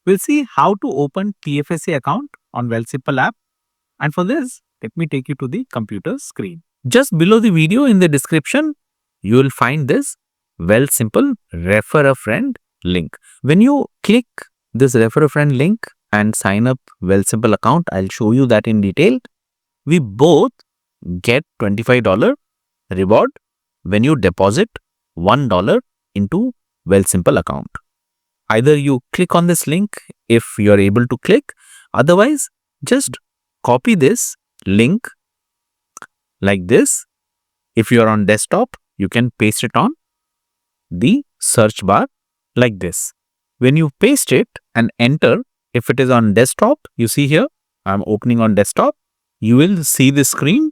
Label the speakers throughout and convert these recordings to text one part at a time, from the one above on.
Speaker 1: we'll see how to open TFSA account on Wealthsimple app. And for this, let me take you to the computer screen. Just below the video in the description, you will find this Wealthsimple Refer a Friend link. When you click this Refer a Friend link and sign up Wealthsimple account, I'll show you that in detail. We both get $25 reward when you deposit $1 into Wealthsimple account. Either you click on this link if you are able to click, otherwise just copy this link like this. If you are on desktop, you can paste it on the search bar like this. When you paste it and enter, if it is on desktop, you see here, I'm opening on desktop, you will see the screen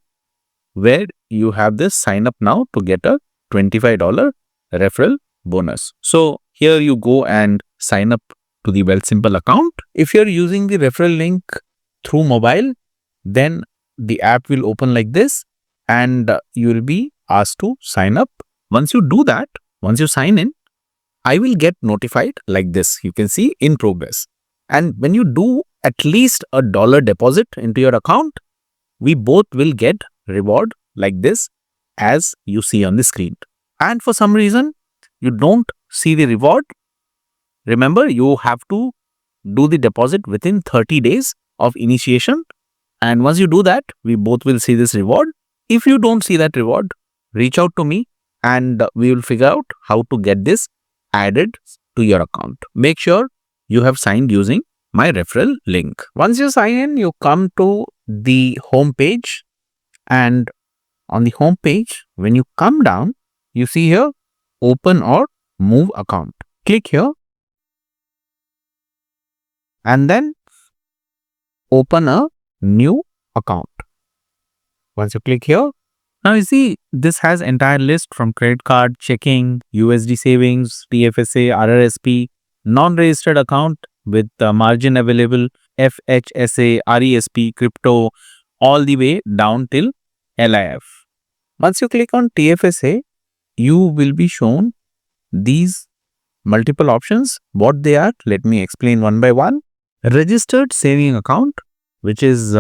Speaker 1: where you have this sign up now to get a $25 referral bonus. So here you go and sign up to the Wealthsimple account. If you're using the referral link through mobile, then the app will open like this and you will be asked to sign up. Once you do that, once you sign in, I will get notified like this. You can see in progress. And when you do at least $1 deposit into your account, we both will get reward like this as you see on the screen. And for some reason, you don't see the reward. Remember, you have to do the deposit within 30 days of initiation. And once you do that, we both will see this reward. If you don't see that reward, reach out to me and we will figure out how to get this added to your account. Make sure you have signed using my referral link. Once you sign in, you come to the home page, and on the home page, when you come down, you see here open or move account. Click here and then open a new account. Once you click here, now you see this has entire list from credit card, checking, USD savings, TFSA, RRSP, non-registered account with margin available, FHSA, RESP, crypto, all the way down till LIF. Once you click on TFSA, you will be shown these multiple options. What they are, let me explain one by one. Registered saving account, which is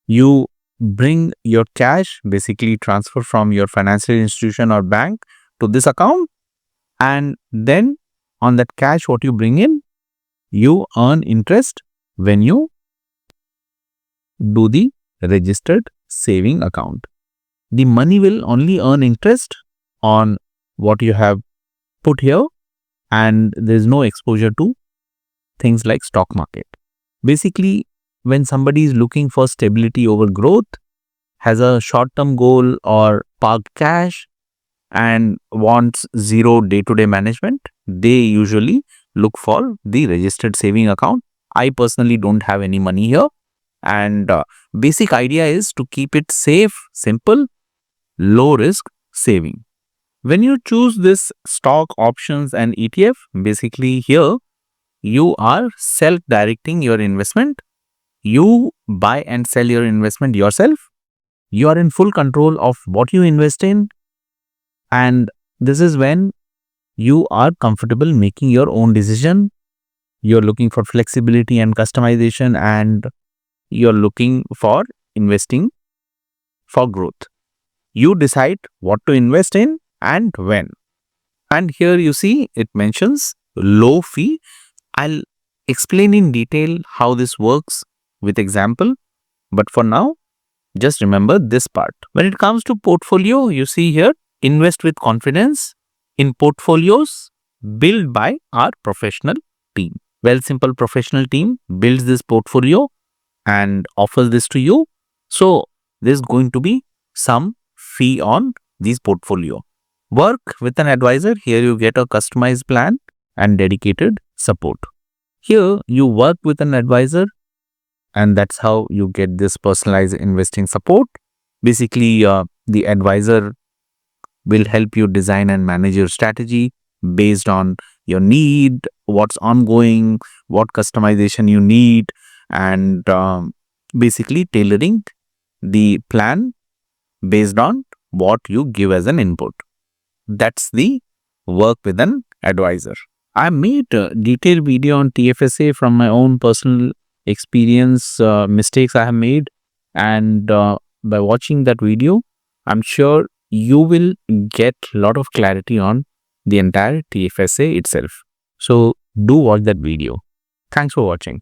Speaker 1: you bring your cash, basically transfer from your financial institution or bank to this account, and then on that cash what you bring in, you earn interest when you do the registered saving account. The money will only earn interest on what you have put here, and there is no exposure to things like stock market. Basically, when somebody is looking for stability over growth, has a short-term goal or parked cash and wants zero day-to-day management, they usually look for the registered saving account. I personally don't have any money here, and basic idea is to keep it safe, simple, low risk saving. When you choose this stock, options and ETF, basically here you are self-directing your investment. You buy and sell your investment yourself. You are in full control of what you invest in, and this is when you are comfortable making your own decision. You're looking for flexibility and customization, and you're looking for investing for growth. You decide what to invest in and when. And here you see it mentions low fee. I'll explain in detail how this works with example, but for now, just remember this part. When it comes to portfolio, you see here, invest with confidence in portfolios built by our professional team. Wealthsimple professional team builds this portfolio and offers this to you. So there's going to be some fee on this portfolio. Work with an advisor. Here you get a customized plan and dedicated support. Here you work with an advisor, and that's how you get this personalized investing support. Basically, the advisor will help you design and manage your strategy based on your need, what's ongoing, what customization you need, and basically tailoring the plan based on what you give as an input. That's the work with an advisor. I made a detailed video on TFSA from my own personal experience, mistakes I have made, and by watching that video, I'm sure you will get a lot of clarity on the entire TFSA itself. So do watch that video. Thanks for watching.